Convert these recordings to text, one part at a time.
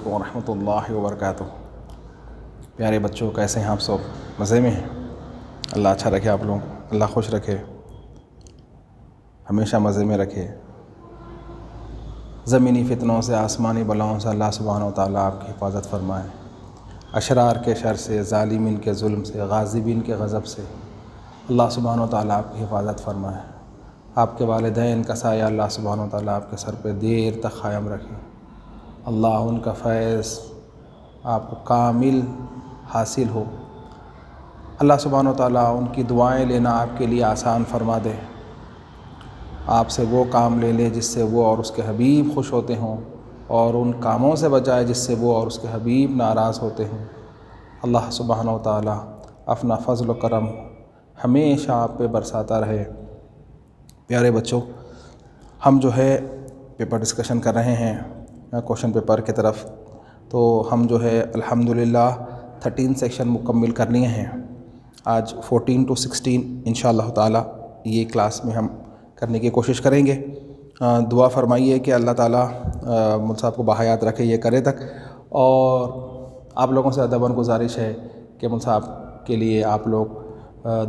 अलैकुम वरहमतुल्लाहि वबरकातुहू। प्यारे बच्चों, कैसे हैं आप सब? मज़े में हैं? अल्लाह अच्छा रखे आप लोगों को, अल्लाह खुश रखे, हमेशा मज़े में रखे। ज़मीनी फ़ितनों से, आसमानी बलाओं से अल्लाह सुब्हानहू व तआला आपकी हिफाजत फरमाए। अशरार के शर से, ज़ालिमीन के जुल्म से, गाज़िबीन के गज़ब से अल्लाह सुब्हानहू व तआला आपकी हिफाजत फरमाए। आपके वालिदैन का साया अल्लाह सुब्हानहू व तआला आपके सर पे देर तक क़ायम रखे। अल्लाह उनका फैज़ आपको कामिल हासिल हो। अल्लाह सुब्हानहू व तआला उनकी दुआएं लेना आपके लिए आसान फरमा दे। आपसे वो काम ले ले जिससे वो और उसके हबीब खुश होते हों, और उन कामों से बचाए जिससे वो और उसके हबीब नाराज़ होते हों। अल्लाह सुब्हानहू व तआला अपना फ़ज़्ल व करम हमेशा आप पे बरसाता रहे। प्यारे बच्चों, हम जो है पेपर डिस्कशन कर रहे हैं क्वेश्चन पेपर की तरफ। तो हम जो है अल्हम्दुलिल्लाह 13 सेक्शन मुकम्मिल कर लिए हैं। आज 14 to 16 इंशाअल्लाह ताला ये क्लास में हम करने की कोशिश करेंगे। दुआ फरमाइए कि अल्लाह ताला मुझ साहब को बाहयात रखे ये करे तक। और आप लोगों से अदबन गुजारिश है कि मुझ साहब के लिए आप लोग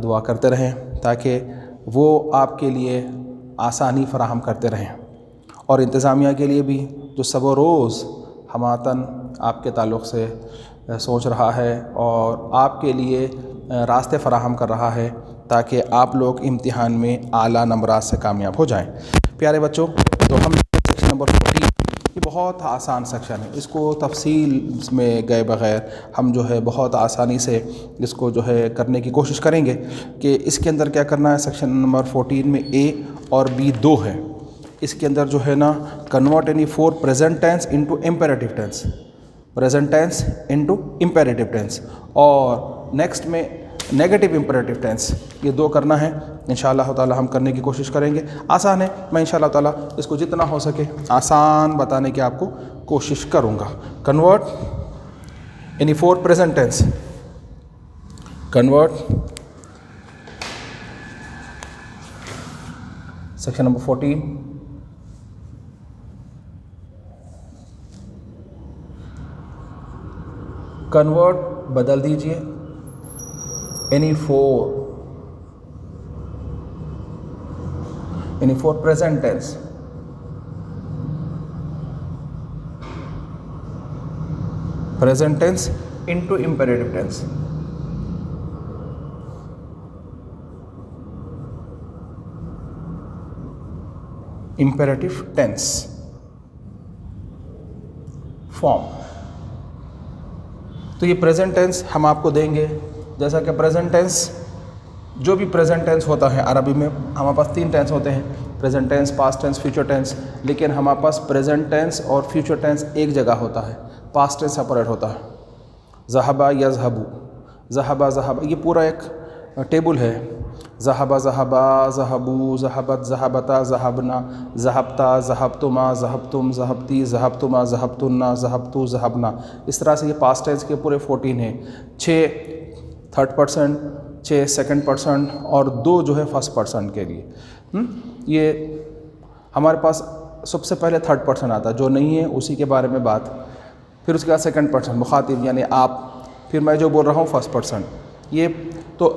दुआ करते रहें, ताकि वो आपके लिए आसानी फ़राहम करते रहें। और इंतज़ामिया के लिए भी जो सब रोज़ हमातन आपके ताल्लुक़ से सोच रहा है और आपके लिए रास्ते फ़राहम कर रहा है, ताकि आप लोग इम्तिहान में आला नंबरात से कामयाब हो जाएं। प्यारे बच्चों, तो हम सेक्शन नंबर 14, ये बहुत आसान सेक्शन है। इसको तफसील में गए बग़ैर हम जो है बहुत आसानी से इसको जो है करने की कोशिश करेंगे कि इसके अंदर क्या करना है। सेक्शन नंबर 14 में ए और बी दो है। इसके अंदर जो है ना, convert any 4 present tense into imperative tense, present tense into imperative tense, और नेक्स्ट में नेगेटिव इम्पेरेटिव टेंस। ये दो करना है। इंशाअल्लाह ताला हम करने की कोशिश करेंगे। आसान है, मैं इंशाअल्लाह ताला इसको जितना हो सके आसान बताने की आपको कोशिश करूँगा। Convert any 4 present tense, convert section number 14, convert बदल दीजिए any 4 present tense, present tense into imperative tense. Imperative tense form. तो ये प्रेजेंट टेंस हम आपको देंगे। जैसा कि प्रेजेंट टेंस, जो भी प्रेजेंट टेंस होता है अरबी में, हमारे पास 3 टेंस होते हैं, present tense, past tense, future tense. लेकिन हमारे पास प्रेजेंट टेंस और फ्यूचर टेंस एक जगह होता है, पास्ट टेंस सेपरेट होता है। ज़हबा यज़हबू, ज़हबा ज़हबा, ये पूरा एक टेबल है। ज़हबा ज़हबा, ज़हबू, ज़हबत, ज़हबता, ज़हबना, ज़हबता, ज़हबतुमा, ज़हबतुम, ज़हबती, ज़हबतुमा, ज़हबतुन्ना, ज़हबतु, ज़हबना। इस तरह से ये पास्ट टेंस के पूरे 14 हैं। 6 थर्ड पर्सन, 6 सेकंड पर्सन और 2 जो है फर्स्ट पर्सन के लिए। ये हमारे पास सबसे पहले थर्ड पर्सन आता है, जो नहीं है उसी के बारे में बात। फिर उसके बाद सेकंड पर्सन मुखातिब यानी आप, फिर मैं जो बोल रहा हूँ फर्स्ट पर्सन। ये तो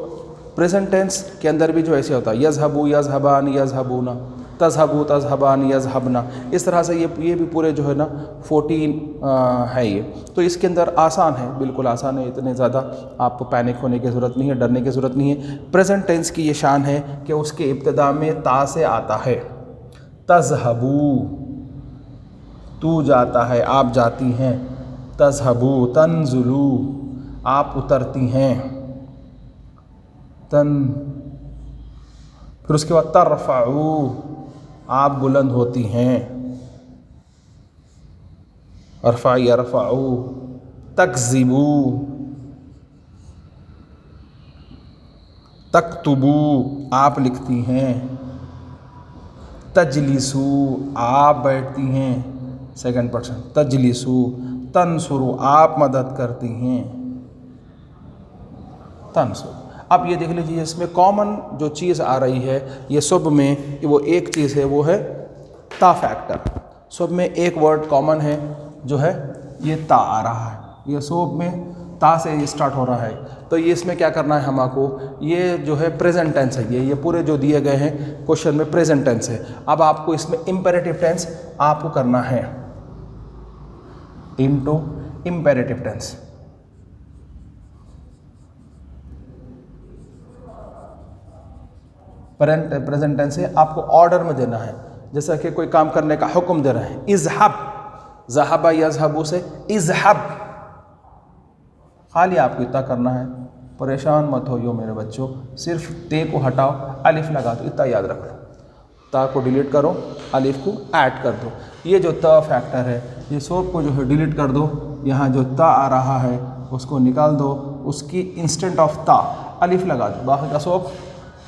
प्रेजेंट टेंस के अंदर भी जो ऐसे होता है, यज़हबू, यज़हबान, यज़हबूना, तज़हबू, तज़हबान, यज़हबना। इस तरह से ये भी पूरे जो है ना 14 है ये। तो इसके अंदर आसान है, बिल्कुल आसान है। इतने ज़्यादा आपको पैनिक होने की ज़रूरत नहीं है, डरने की ज़रूरत नहीं है। प्रेजेंट टेंस की ये शान है कि उसके इब्तिदा में ता से आता है। तज़हबू, तू जाता है, आप जाती हैं। तज़हबू, तंज़ुलू, आप उतरती हैं। तन, फिर उसके बाद तरफ़अू, आप बुलंद होती हैं। अरफ़ा यरफ़अू, तकज़िबू, तक्तुबू, आप लिखती हैं। तजलिसू, आप बैठती हैं, सेकंड पर्सन। तजलिसू, तनसुरु, आप मदद करती हैं। तनसुरु। अब ये देख लीजिए, इसमें कॉमन जो चीज़ आ रही है ये सब में, वो एक चीज़ है, वो है ता फैक्टर। सब में एक वर्ड कॉमन है जो है ये ता आ रहा है, ये सोब में ता से ये स्टार्ट हो रहा है। तो ये इसमें क्या करना है हमको, ये जो है प्रेजेंट टेंस है, ये पूरे जो दिए गए हैं क्वेश्चन में प्रेजेंट टेंस है। अब आपको इसमें इम्पेरेटिव टेंस आपको करना है into imperative tense. Present tense है आपको ऑर्डर में देना है, जैसा कि कोई काम करने का हुक्म दे रहे हैं। इज़हब, ज़हबा यज़हबु से इज़हब, खाली आपको इतना करना है। परेशान मत होइयो मेरे बच्चों, सिर्फ ते को हटाओ, अलिफ लगा दो, इतना याद रख लो। ता को डिलीट करो, अलिफ को ऐड कर दो। ये जो त फैक्टर है, ये सब को जो है डिलीट कर दो। यहाँ जो ता आ रहा है उसको निकाल दो, उसकी इंस्टेंट ऑफ ता अलिफ लगा दो, बाकी का सब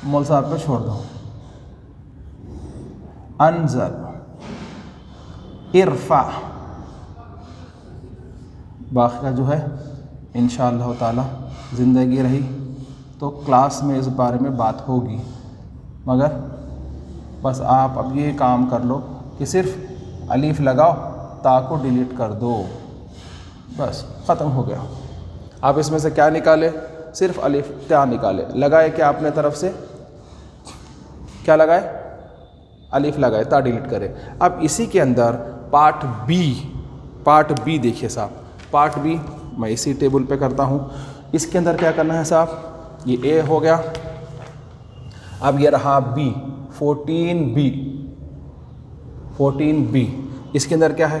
मौल साहब पे छोड़ दो। अनज़ल, इरफा, बाकी का जो है इंशाअल्लाह ताला ज़िंदगी रही तो क्लास में इस बारे में बात होगी, मगर बस आप अब ये काम कर लो कि सिर्फ अलीफ लगाओ, ता को डिलीट कर दो, बस ख़त्म हो गया। आप इसमें से क्या निकाले, सिर्फ अलीफ ता निकाले, लगाए क्या अपने तरफ से, क्या लगाए, अलीफ लगाए, ता डिलीट करे। अब इसी के अंदर पार्ट बी देखिए साहब, पार्ट बी मैं इसी टेबल पे करता हूँ। इसके अंदर क्या करना है साहब, ये ए हो गया, अब ये रहा बी, 14B। इसके अंदर क्या है,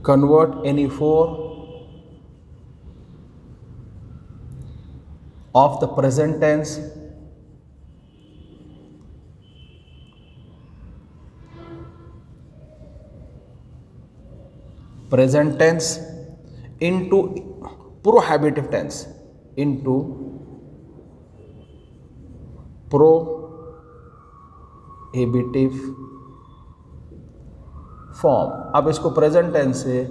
convert any four of the present tense into prohibitive tense, into prohibitive form. अब इसको प्रेजेंट टेंस से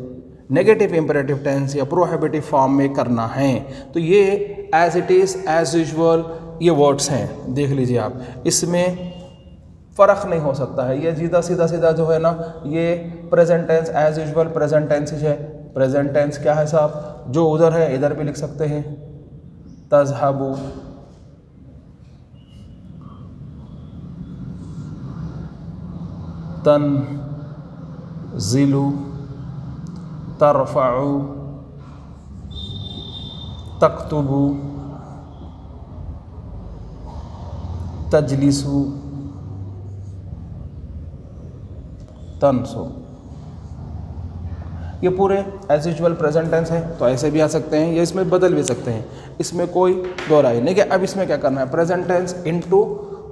नेगेटिव इंपेरेटिव टेंस या प्रोहिबिटिव फॉर्म में करना है। तो ये as it is, as usual ये वर्ड्स हैं, देख लीजिए आप, इसमें फ़र्क नहीं हो सकता है। ये सीधा जो है ना, ये present tense as usual present tense है। प्रेजेंट टेंस क्या है साहब, जो उधर है इधर भी लिख सकते हैं, तज़हबु, तनज़िलु, तरफ़अु, तक्तुबु, तजलिसु, तनसु। ये पूरे एज यूजुअल प्रेजेंट टेंस है, तो ऐसे भी आ सकते हैं या इसमें बदल भी सकते हैं, इसमें कोई दो राय नहीं। अब इसमें क्या करना है, present tense into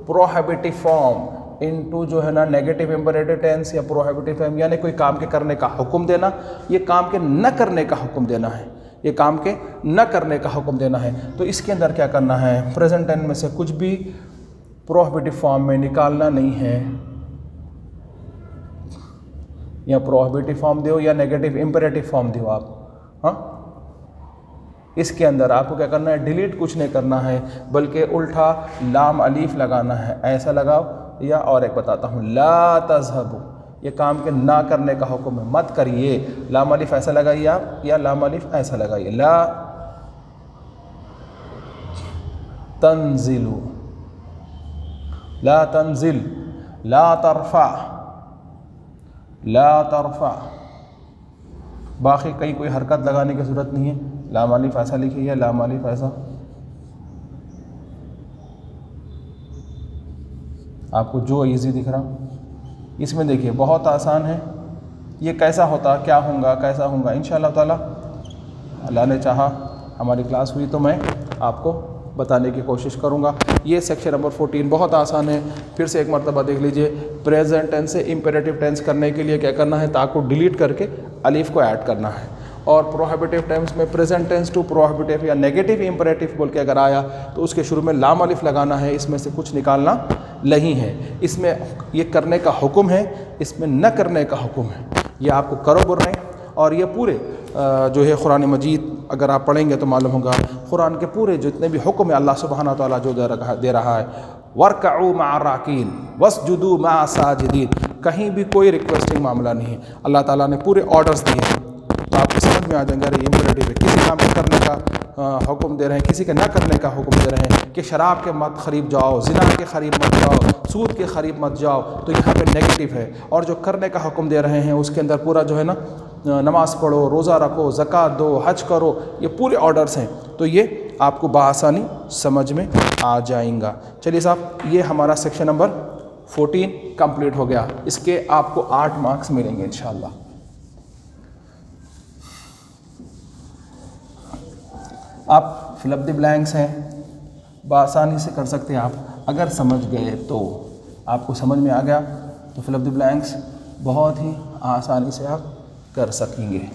prohibitive form, into जो है ना नेगेटिव इंपेरेटिव टेंस या प्रोहिबिटिव फॉर्म, यानी कोई काम के करने का हुक्म देना, ये काम के न करने का हुक्म देना है, ये काम के न करने का हुक्म देना है। तो इसके अंदर क्या करना है, प्रेजेंट टेंस में से कुछ भी प्रोहिबिटिव फॉर्म में निकालना नहीं है, या प्रोहिबिटिव फॉर्म दो या नेगेटिव इंपेरेटिव फॉर्म दो आप। हाँ, इसके अंदर आपको क्या करना है, डिलीट कुछ नहीं करना है, बल्कि उल्टा लाम अलीफ लगाना है। ऐसा लगाओ, या और एक बताता हूँ, ला तज़हबु, ये काम के ना करने का हुक्म है, मत करिए। लाम अलीफ ऐसा लगाइए आप, या लाम अलीफ ऐसा लगाइए, ला तंजिलु, ला तंजिल, ला तरफ़ा, ला तरफ़ा। बाकी कहीं कोई हरकत लगाने की ज़रूरत नहीं है, लाम अलीफ ऐसा लिखिए, लाम अलीफ ऐसा। आपको जो इजी दिख रहा, इसमें देखिए बहुत आसान है। ये कैसा होता, क्या होगा, कैसा होगा, इंशाअल्लाह ताला अल्लाह ने चाहा हमारी क्लास हुई तो मैं आपको बताने की कोशिश करूँगा। ये सेक्शन नंबर 14 बहुत आसान है। फिर से एक मरतबा देख लीजिए, प्रेजेंट टेंस से इम्पेरेटिव टेंस करने के लिए क्या करना है, ता को डिलीट करके अलीफ को ऐड करना है। और प्रोहिबिटिव टेंस में प्रेजेंट टेंस टू प्रोहिबिटिव या नेगेटिव इंपेरेटिव बोल के अगर आया तो उसके शुरू में लाम अलिफ लगाना है, इसमें से कुछ निकालना नहीं है। इसमें ये करने का हुक्म है, इसमें न करने का हुक्म है, ये आपको करो बुर नहीं। और ये पूरे जो है कुरान मजीद अगर आप पढ़ेंगे तो मालूम होगा, कुरान के पूरे जितने भी हुक्म है अल्लाह सुब्हाना तआला जो दे रहा है, वरकऊ मअ राकीन वस्जुदू मअ साजिदीन, कहीं भी कोई रिक्वेस्टिंग मामला नहीं है। अल्लाह ताला ने पूरे ऑर्डर्स दिए हैं, तो आपको समझ में आ जाएगा अरे इम्परेटिव है। किसी काम को करने का हुक्म दे रहे हैं, किसी के ना करने का हुक्म दे रहे हैं कि शराब के मत ख़रीब जाओ, ज़िना के ख़रीब मत जाओ, सूद के ख़रीब मत जाओ, तो यहाँ पे नेगेटिव है। और जो करने का हुक्म दे रहे हैं उसके अंदर पूरा जो है ना, नमाज़ पढ़ो, रोज़ा रखो, ज़कात दो, हज करो, ये पूरे ऑर्डर्स हैं, तो ये आपको बआसानी समझ में आ जाएगा। चलिए साहब, ये हमारा सेक्शन नंबर 14 कंप्लीट हो गया। इसके आपको 8 मार्क्स मिलेंगे इंशाअल्लाह। आप फिल द ब्लैंक्स हैं, बआसानी से कर सकते हैं आप, अगर समझ गए तो। आपको समझ में आ गया तो फिल द ब्लैंक्स बहुत ही आसानी से आप कर सकेंगे।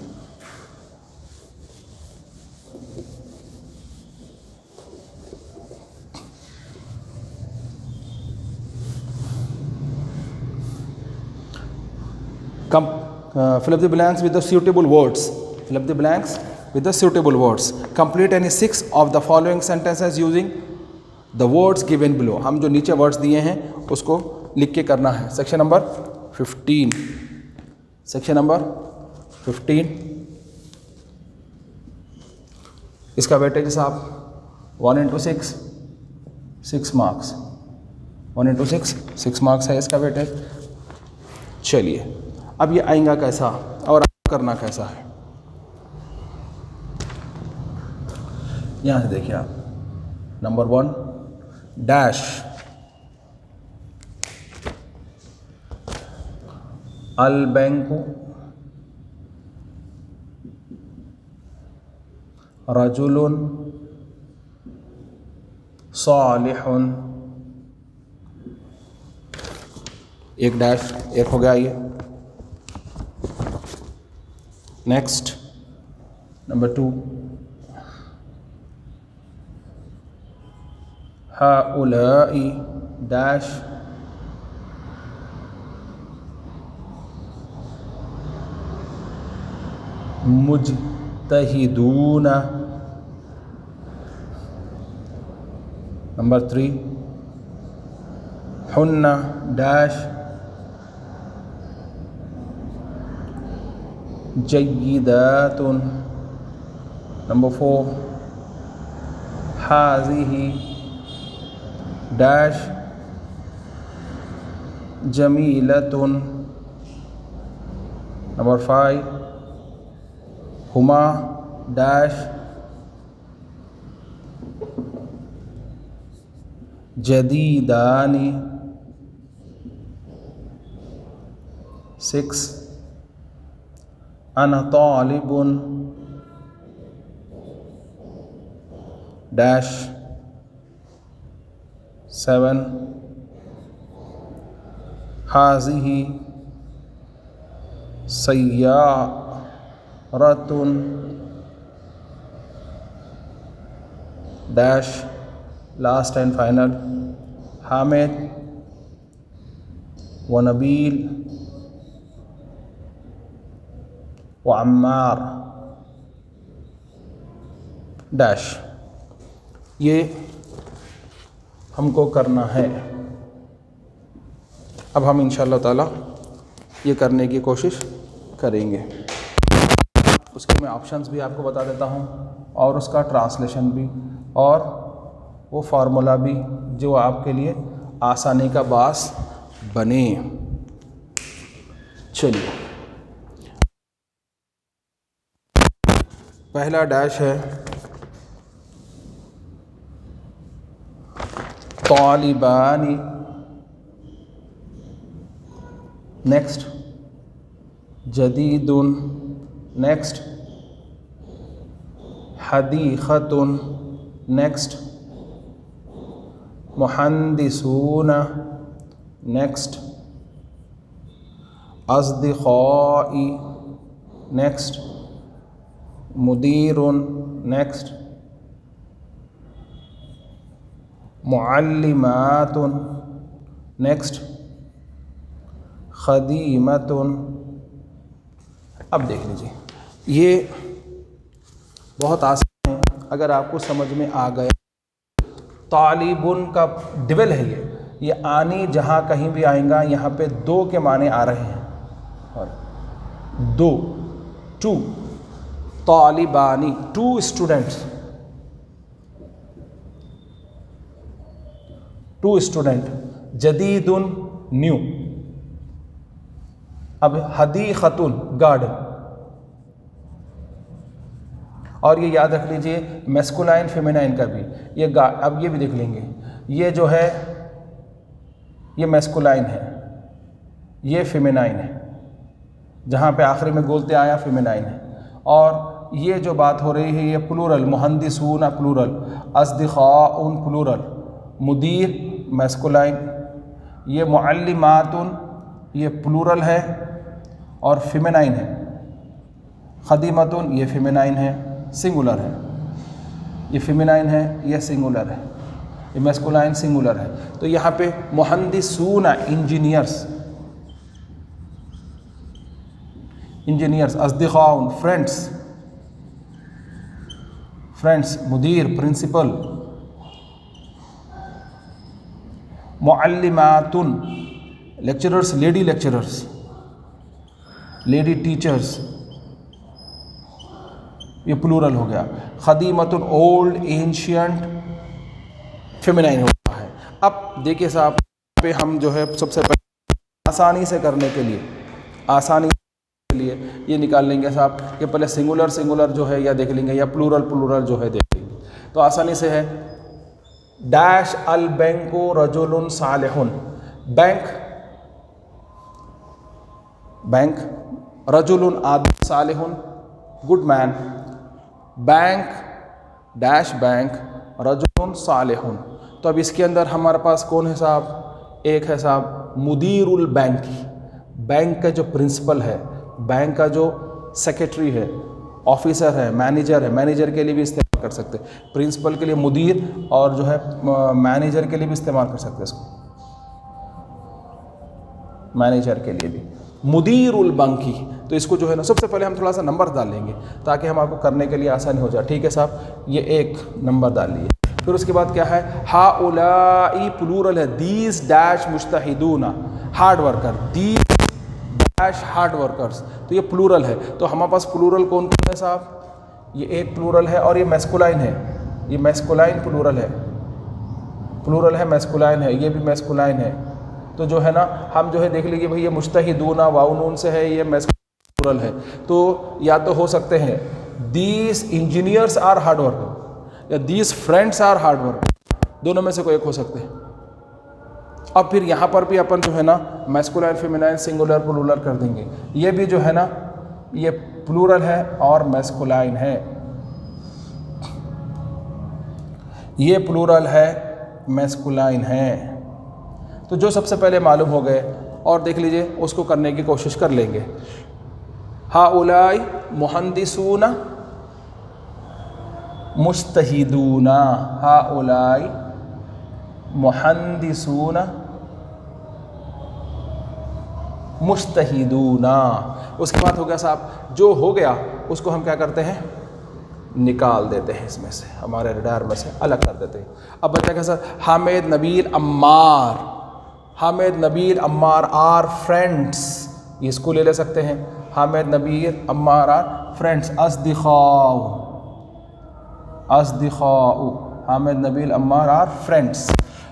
fill up the blanks with the suitable words. Fill up the blanks with the suitable words. Complete any 6 of the following sentences using the words given below. हम जो नीचे वर्ड्स दिए हैं उसको लिख के करना है। Section number 15। सेक्शन नंबर 15, इसका वेटेज साहब 1 into 6, 6 मार्क्स। 1 into 6, 6 मार्क्स है इसका वेटेज। चलिए, अब ये आएगा कैसा और करना कैसा है, यहाँ से देखिए आप। नंबर 1, डैश अल बैंको रजुलुन सालिहुन। एक डैश, एक हो गया ये। नेक्स्ट, नंबर 2, हाउलाई डैश मुज्तहिदून। नंबर 3, हुन्ना डैश जय्यिदातुन। नंबर 4, हाज़िही डैश जमीलतुन। नंबर 5, हुमा डैश जदीदानी। 6, अना तालिबुन डैश 7, हाज़िही सय्यारतुन dash last and final, Hamid व नबील व अम्मार डैश। ये हमको करना है। अब हम इंशाअल्लाह ताला ये करने की कोशिश करेंगे। उसके मैं ऑप्शंस भी आपको बता देता हूँ और उसका ट्रांसलेशन भी और वो फार्मूला भी जो आपके लिए आसानी का बास बने। चलिए, पहला डैश है तालिबानी। नेक्स्ट, जदीदुन। नेक्स्ट, हदीक़तुन। नेक्स्ट, मुहंदिसून। नेक्स्ट, अस्दिक़ाई। नेक्स्ट, मुदीरुन। नेक्स्ट, मुअल्लिमातुन। नेक्स्ट, खदीमतुन। अब देख लीजिए, ये बहुत आसान है अगर आपको समझ में आ गया। तालिबुन का डिवेल है ये, ये आनी जहाँ कहीं भी आएगा यहाँ पे दो के माने आ रहे हैं, और दो, टू, तालिबानी, टू स्टूडेंट्स, टू स्टूडेंट, जदीदुन न्यू। अब हदीक़तुन गार्डन, और ये याद रख लीजिए मैस्कुलाइन फेमिनाइन का भी, ये अब ये भी देख लेंगे, ये जो है ये मैस्कुलाइन है, ये फेमिनाइन है, जहाँ पे आखिरी में गोलते आया फेमिनाइन है। और ये जो बात हो रही है ये प्लूरल, मुहंदिसून प्लूरल, अस्दिक़ाउन प्लूरल, मुदीर मैस्कुलाइन, ये मुअल्लिमातुन ये प्लूरल है और फेमिनाइन है, खदीमतुन ये फेमिनाइन है, सिंगुलर है, ये फेमिनाइन है, ये सिंगुलर है, ये मैस्कुलाइन सिंगुलर है। तो यहाँ पे मुहंदिसून इंजीनियर्स, इंजीनियर्स, अस्दिक़ाउन फ्रेंड्स, फ्रेंड्स, मुदीर प्रिंसिपल, मुअल्लिमातुन lecturers, lady lecturers, lady teachers, ये प्लूरल हो गया। खदीमतुन ओल्ड एंशियंट फेमिनाइन होता है। अब देखिए साहब पे हम जो है सबसे पहले आसानी से करने के लिए, आसानी के लिए ये निकाल लेंगे साहब कि पहले सिंगुलर सिंगुलर जो है या देख लेंगे या प्लूरल प्लूरल जो है देख लेंगे। तो आसानी से है डैश अल बैंको रजुलुन सालिहुन, बैंक, बैंक, रजुलुन आदमी, सालिहुन good man, bank dash bank रजुलुन सालिहुन। तो अब इसके अंदर हमारे पास कौन है साहब, एक है साहब मुदीरुल बैंक, बैंक का जो प्रिंसिपल है, बैंक का जो सेक्रेटरी है, ऑफिसर है, मैनेजर है, मैनेजर के लिए भी इस्तेमाल कर सकते हैं, प्रिंसिपल के लिए मुदीर, और जो है मैनेजर के लिए भी इस्तेमाल कर सकते हैं इसको, मैनेजर के लिए भी मुदीरुल बैंकी। तो इसको जो है ना सबसे पहले हम थोड़ा सा नंबर डाल लेंगे ताकि हम आपको करने के लिए आसानी हो जाए। ठीक है साहब, ये एक नंबर डाल लिए। फिर उसके बाद क्या है, हाउलाई प्लूरल है, दीज डैश मुज्तहिदूना hard worker, these dash hard workers, तो ये प्लूरल है। तो हमारे पास प्लूरल कौन कौन है साहब, ये एक प्लूरल है और ये मैस्कुलाइन है, ये मैस्कुलाइन प्लूरल है, प्लूरल है मैस्कुलाइन है, ये भी मैस्कुलाइन है। तो जो है ना हम जो है देख लीजिए भाई, ये मुज्तहिदूना वाउनून से है, ये मैस्कुलाइन है। तो या तो हो सकते हैं these engineers are hard worker या these friends are hard worker, दोनों में से कोई एक हो सकते हैं। अब फिर यहाँ पर भी अपन जो है ना मैस्कुलाइन फेमिनाइन सिंगुलर प्लूरल कर देंगे। ये भी जो है ना ये प्लूरल है और मैस्कुलाइन है, ये प्लूरल है मैस्कुलाइन है। तो जो सबसे पहले मालूम हो गए और देख लीजिए उसको करने की कोशिश कर लेंगे। हाउलाई मुहंदिसूना मुज्तहिदूना, हाउलाई मुहंदिसूना मुज्तहिदूना। उसके बाद हो गया साहब, जो हो गया उसको हम क्या करते हैं, निकाल देते हैं इसमें से, हमारे रडार में से अलग कर देते हैं। अब बच्चा कैसा, हामिद नबील अम्मार, हामिद नबील अम्मार आर फ्रेंड्स, इसको ले सकते हैं, हामिद नबील अम्मार आर फ्रेंड्स। अस्दिक़ाउ, अस्दिक़ाउ, हामिद नबील अम्मार आर फ्रेंड्स।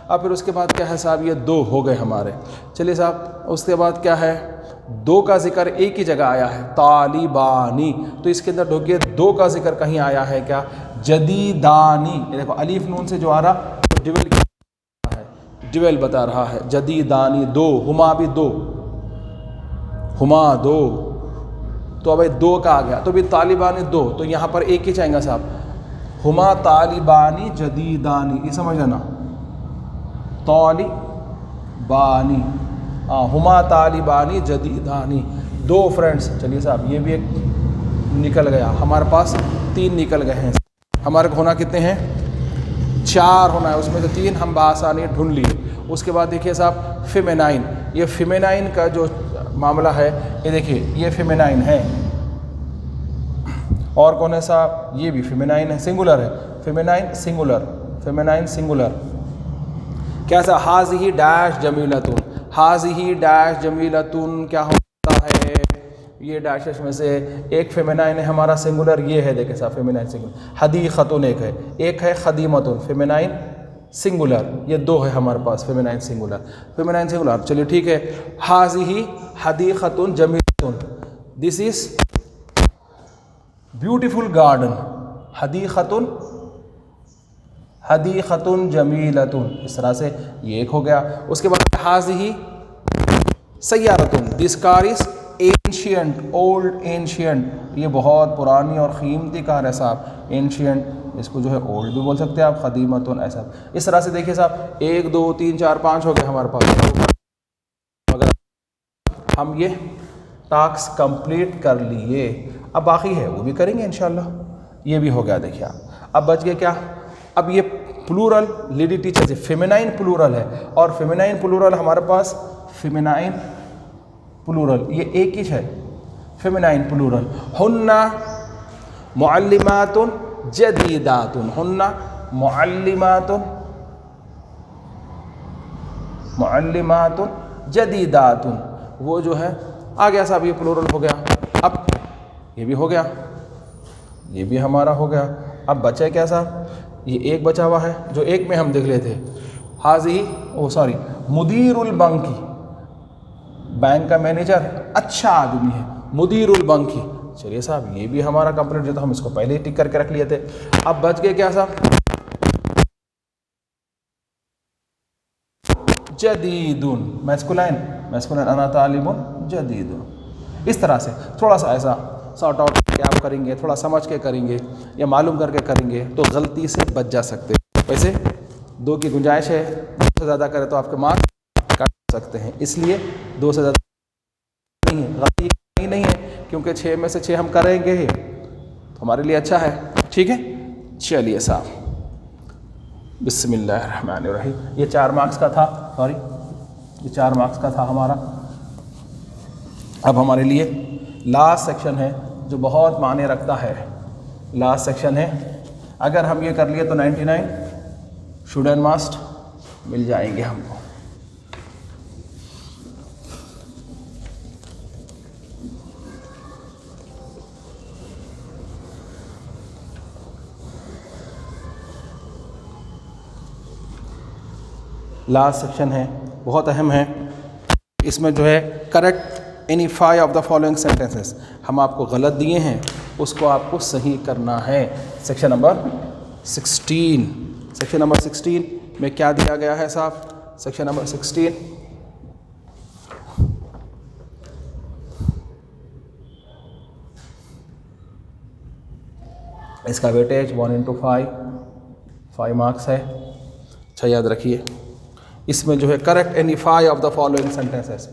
अब फिर उसके बाद क्या है साहब, ये दो हो गए हमारे। चलिए साहब, उसके बाद क्या है, दो का जिक्र एक ही जगह आया है, तालिबानी। तो इसके अंदर ढूंढिए दो का जिक्र कहीं आया है क्या, जदीदानी। ये देखो अलीफ नून से जो आ रहा तो डिवेल है, डिवेल बता रहा है, जदीदानी दो, हुमा भी दो, हुमा दो। तो अब दो का आ गया, तो भी तालिबानी दो, तो यहाँ पर एक ही चाहेंगे साहब, हुमा तालिबानी जदीदानी, ये समझ लेना, तालिबानी, हुमा तालिबानी जदीदानी, दो फ्रेंड्स। चलिए साहब, ये भी एक निकल गया, हमारे पास तीन निकल गए हैं। हमारे को होना कितने हैं, चार होना है, उसमें से तीन हम बआसानी ढूंढ लिए। उसके बाद देखिए साहब फेमिनाइन, ये फेमिनाइन का जो मामला है, ये देखिए ये फेमिनाइन है। और कौन है साहब, ये भी फेमिनाइन है, सिंगुलर है, फेमिनाइन सिंगुलर, फेमिनाइन सिंगुलर। कैसा, हाज़िही डैश जमीलतुन, हाज़िही डैश जमीलतुन क्या होता है, ये डैशेस में से एक फेमिनाइन है हमारा सिंगुलर, ये है देखे साहब फेमिनाइन सिंगुलर। हदीक़तुन एक है खदीमतुन फेमिनाइन सिंगुलर, ये दो है हमारे पास फेमिनाइन सिंगुलर, फेमिनाइन सिंगुलर। चलिए ठीक है, हाज़िही हदीक़तुन जमीलतुन, दिस इज़ ब्यूटीफुल गार्डन, हदीक़तुन हदीक़तुन जमीलतुन, इस तरह से ये एक हो गया। उसके बाद हाज़िही सय्यारतुन, this car is ancient, old ancient, ये बहुत पुरानी और क़ीमती कार है साहब, एंशियंट, इसको जो है ओल्ड भी बोल सकते हैं आप, ख़दीमतुन ऐसा। इस तरह से देखिए साहब 1 2 3 4 5 हो गए हमारे पास। अगर हम ये टास्क कंप्लीट कर लिए, अब बाकी है वो भी करेंगे इंशाल्लाह। ये भी हो गया देखिए आप। अब बच गए क्या, अब ये plural lady teachers, feminine plural है, और फेमिनाइन प्लूरल हमारे पास फेमिनाइन प्लूरल ये एक ही है, फेमिनाइन प्लूरल। हुन्ना मुअल्लिमातुन जदीदातुन, हुन्ना मुअल्लिमातुन मुअल्लिमातुन जदीदातुन, वो जो है आ गया साहब, ये प्लूरल हो गया। अब ये भी हो गया, ये भी हमारा हो गया। अब बचा क्या साहब, ये एक बचा हुआ है जो एक में हम देख लेते थे, हाज़ी मुदीरुल बंकी, बैंक का मैनेजर अच्छा आदमी है, मुदीरुल बंकी। चलिए साहब ये भी हमारा कंप्लीट, जो तो हम इसको पहले ही टिक करके रख लिए थे। अब बच गए क्या साहब, जदीदुन, मैस्कुलाइन अना तालिबुन जदीदुन। इस तरह से थोड़ा सा ऐसा सॉर्ट आउट करके आप करेंगे, थोड़ा समझ के करेंगे या मालूम करके करेंगे तो गलती से बच जा सकते हैं। वैसे 2 की गुंजाइश है, 2 से ज़्यादा करें तो आपके मार्क्स काट सकते हैं, इसलिए 2 से ज़्यादा नहीं है, गलती नहीं है, क्योंकि 6 में से 6 हम करेंगे ही तो हमारे लिए अच्छा है। ठीक है, चलिए साहब बिस्मिल्लाहिर्रहमानिर्रहीम। ये 4 मार्क्स का था, ये 4 मार्क्स का था हमारा। अब हमारे लिए लास्ट सेक्शन है जो बहुत मायने रखता है, लास्ट सेक्शन है। अगर हम ये कर लिए तो 99 शुड एंड मस्ट मिल जाएंगे हमको। लास्ट सेक्शन है, बहुत अहम है। इसमें जो है correct any 5 of the following sentences, हम आपको गलत दिए हैं उसको आपको सही करना है। सेक्शन नंबर 16, सेक्शन नंबर 16 में क्या दिया गया है साहब, सेक्शन नंबर 16 इसका वेटेज 1/5 मार्क्स है। अच्छा याद रखिए, इसमें जो है correct any 5 of the following sentences,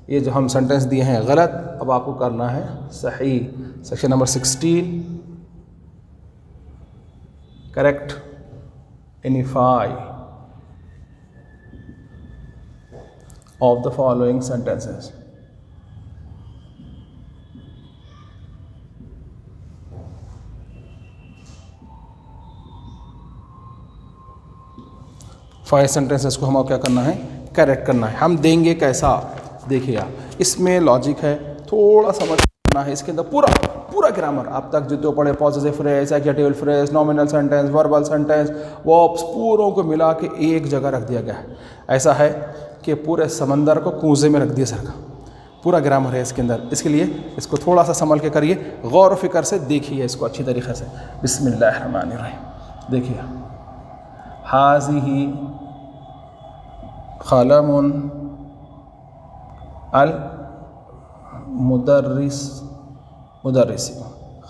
ये जो हम सेंटेंस दिए हैं गलत, अब आपको करना है सही। Section number 16 correct any 5 of the following sentences. Five sentences को हमें क्या करना है, करेक्ट करना है। हम देंगे कैसा, देखिए आप, इसमें लॉजिक है, थोड़ा समझ करना है। इसके अंदर पूरा ग्रामर आप तक जितने पढ़े, positive phrase, adjective phrase, nominal sentence, verbal sentence, verbs, पूरों को मिला के एक जगह रख दिया गया है। ऐसा है कि पूरे समंदर को कूजे में रख दिया सर का, पूरा ग्रामर है इसके अंदर। इसके लिए इसको थोड़ा सा संभल के करिए, गौर फिक्र से देखिए इसको अच्छी तरीके से। बिस्मिल्लाहिर्रहमानिर्रहीम। देखिए, हाज़िही क़लमुन अल मुदर्रिसी,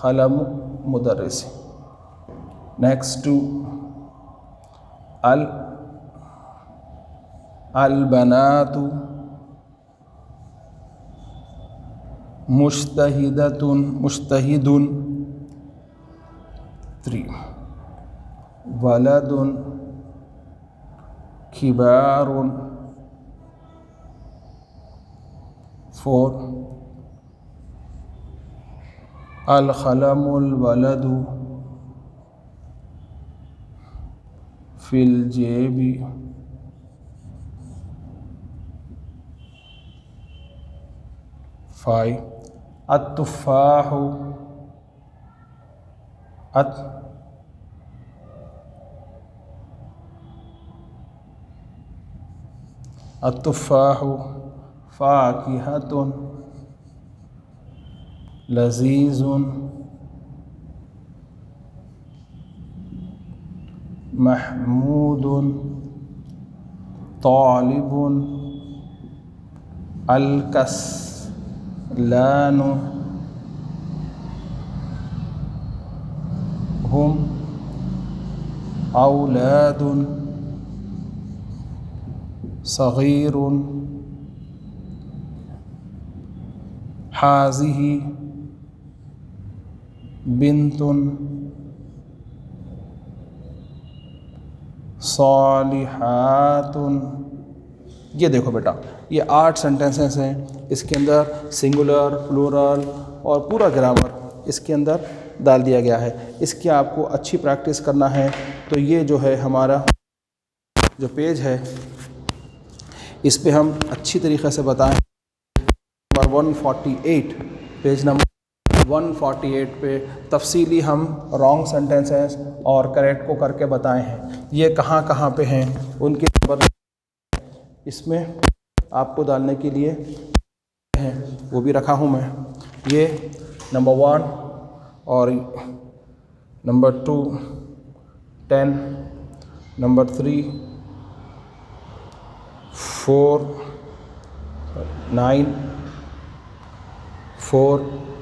क़लम मुदर्रिसी। नेक्स्ट टू अल बनातु मुज्तहिदुन 3, वलदुन किबारुन 4, अल क़लमुल वलदु फिल जेबी फाई, अत्तुफ़ाहु, अत्तुफ़ाहु फ़ाकिहतुन लज़ीज़ुन महमूदुन तालिबुन अलकस्लानु हुम औलादुन सगीरुन हाज़िही बिन्तुन सालिहातुन। ये देखो बेटा, ये 8 सेंटेंसेस हैं। इसके अंदर सिंगुलर, प्लूरल और पूरा ग्रामर इसके अंदर डाल दिया गया है। इसकी आपको अच्छी प्रैक्टिस करना है। तो ये जो है हमारा जो पेज है, इस पे हम अच्छी तरीक़े से बताएं। नंबर 148, पेज नंबर 148 पे तफसीली हम रॉन्ग सेंटेंसेस और करेक्ट को करके बताए हैं। ये कहाँ कहाँ पे हैं उनके नंबर इसमें आपको डालने के लिए हैं, वो भी रखा हूँ मैं। ये नंबर 1 और नंबर 2 10, नंबर 3 4 9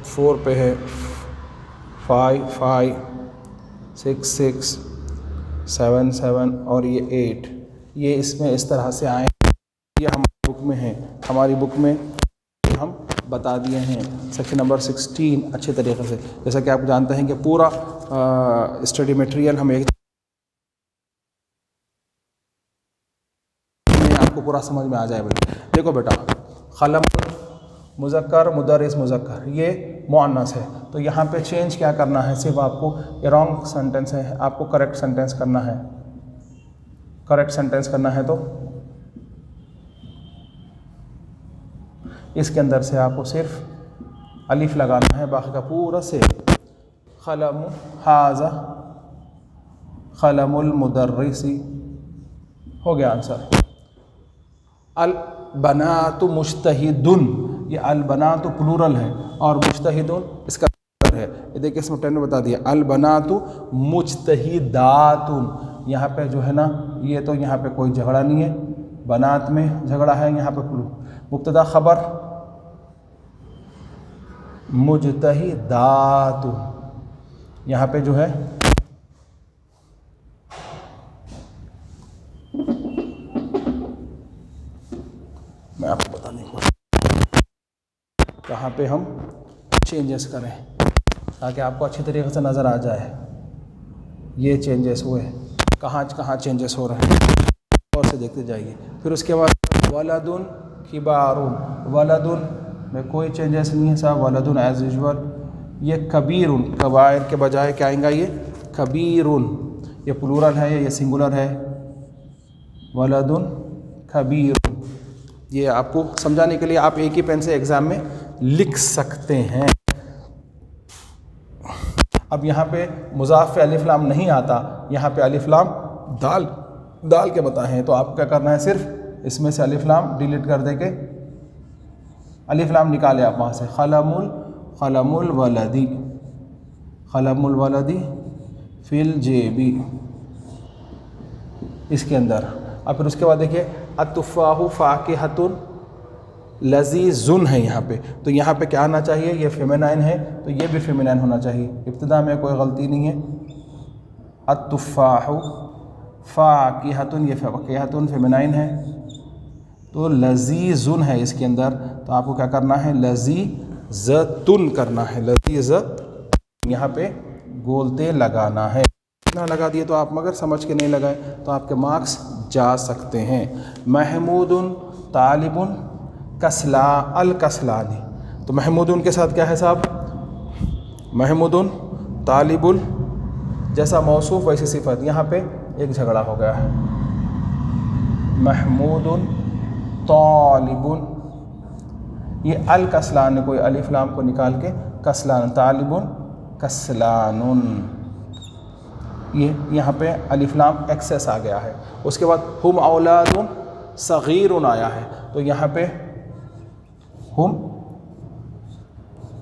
4 पे है, 5 6 7 और ये 8। ये इसमें इस तरह से आए, ये हमारी बुक में है। हमारी बुक में हम बता दिए हैं। सेक्शन नंबर 16 अच्छे तरीक़े से, जैसा कि आप जानते हैं कि पूरा स्टडी मटेरियल हम एक आपको पूरा समझ में आ जाए भाई। देखो बेटा, क़लम मुज़क्कर, मुदर्रिस मुज़क्कर, ये मुअन्नस है। तो यहाँ पे चेंज क्या करना है, सिर्फ आपको ये रॉन्ग सेंटेंस है, आपको करेक्ट सेंटेंस करना है। करेक्ट सेंटेंस करना है तो इसके अंदर से आपको सिर्फ अलिफ लगाना है, बाकी का पूरा से क़लम हाज़ा क़लमुल मुदर्रिसी हो गया आंसर। अल बनातु मुज्तहिदुन, ये अल बनातु प्लूरल है और मुज्तहिदुन इसका है। ये देखिए इसमें 10 में बता दिया, अल बनातु मुज्तहिदातुन। यहाँ पे जो है ना, ये तो यहाँ पे कोई झगड़ा नहीं है, बनात में झगड़ा है। यहाँ पे मुब्तदा खबर मुज्तहिदातुन, यहाँ पे जो है मैं आपको बताने की कोशिश कहाँ पे हम चेंजेस करें ताकि आपको अच्छी तरीके से नज़र आ जाए। ये चेंजेस हुए, कहाँ कहाँ चेंजेस हो रहे हैं और से देखते जाइए। फिर उसके बाद वलदुन किबारुन, वलदुन में कोई चेंजेस नहीं है साहब, वलदुन एज यूजुअल। ये कबीरुन, कबायर के बजाय क्या आएगा, ये कबीरुन। ये प्लूरल है, ये सिंगुलर है, वलदुन कबीरुन। ये आपको समझाने के लिए आप एक ही पेन से एग्ज़ाम में लिख सकते हैं। अब यहाँ पे मुज़ाफ़ पे अलिफ लाम नहीं आता, यहाँ पे अलिफ लाम दाल के बताए हैं। तो आपको क्या करना है, सिर्फ इसमें से अलिफ लाम डिलीट कर दे के अलिफ लाम निकाले आप वहाँ से। क़लमुल वलदी, क़लमुल वलदी फिल जेबी, इसके अंदर। अब फिर उसके बाद देखिए अत्तुफ़ाहु फ़ाकिहतुन लज़ीज़ुन है यहाँ पे। तो यहाँ पे क्या आना चाहिए, ये फेमिनाइन है तो ये भी फेमिनाइन होना चाहिए। इब्तिदा में कोई गलती नहीं है। अत्तुफ़ाहु फ़ाकिहतुन, ये फ़ाकिहतुन फेमिनाइन है, तो लज़ीज़ुन है इसके अंदर। तो आपको क्या करना है, लज़ीज़तुन करना है, लज़ीज़ यहाँ पे गोलते लगाना है। इतना लगा दिए तो आप मगर समझ के नहीं लगाए तो आपके मार्क्स जा सकते हैं। महमूदुन तालिबुन कसला अल कसलानी, तो महमूदुन के साथ क्या है साहब, महमूदुन तालिबुल जैसा मौसूफ वैसी सिफत, यहाँ पे एक झगड़ा हो गया है। महमूदुन तालिबुन ये अल कसलान, कोई अलिफ लाम को निकाल के कसलान, तालिबुन कसलानुन, ये यहाँ पे अलिफ लाम एक्सेस आ गया है। उसके बाद हुम औलादुन सगीरुन आया है, तो यहाँ पे हुम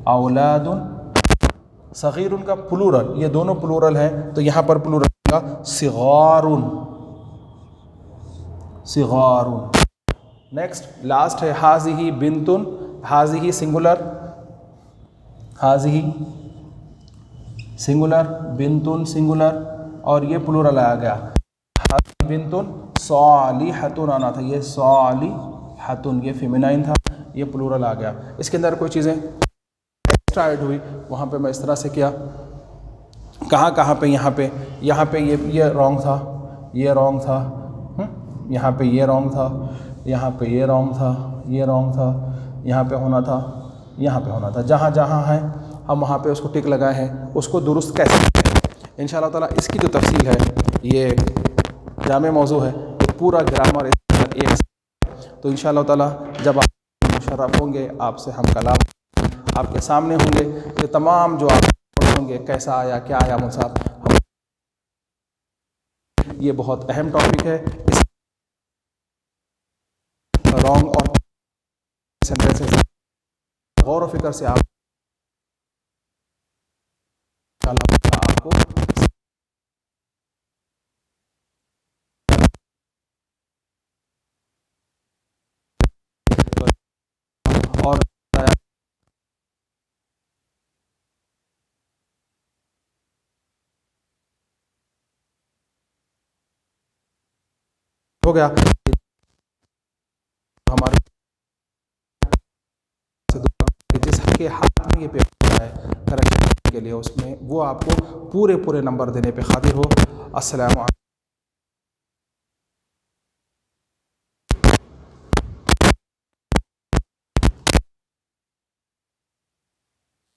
औलादुन सगीरुन का प्लूरल, ये दोनों प्लूरल हैं, तो यहाँ पर प्लूरल का सिगारुन, सिगारुन। नेक्स्ट लास्ट है हाजिही बिंतुन, हाजिही सिंगुलर, हाजिही सिंगुलर, बिंतुन सिंगुलर, और ये प्लूरल आ गया। हाजिही बिंतुन सालिहतुन आना था, ये सालिहतुन, ये फेमिनाइन था, ये प्लूरल आ गया। इसके अंदर कोई चीज़ें एक्स्ट्रा ऐड हुई, वहाँ पे मैं इस तरह से किया। कहाँ पे यहाँ पे ये रॉन्ग था, ये रॉन्ग था, यहाँ पे ये रॉन्ग था, यहाँ पे ये रॉन्ग था, ये रॉन्ग था, यहाँ पे होना था, यहाँ पे होना था। जहाँ जहाँ है हम वहाँ पे उसको टिक लगाए हैं, उसको दुरुस्त कैसे करें इंशाअल्लाह ताला। इसकी जो तफसील है, ये जामे मौजू है, तो पूरा ग्रामर एक, तो इंशाअल्लाह ताला जब आप मुशर्रफ होंगे, आपसे हम कलाम आपके सामने होंगे, ये तमाम जो आप होंगे कैसा आया क्या आया मुसाफ, ये बहुत अहम टॉपिक है। इस रॉन्ग और सेंटेंसेस गौर व फिक्र से आप आपको और हो गया हमारे जिस के हाथ में ये पेपर है करेक्शन के लिए, उसमें वो आपको पूरे नंबर देने पे कादिर हो। अस्सलाम वालेकुम।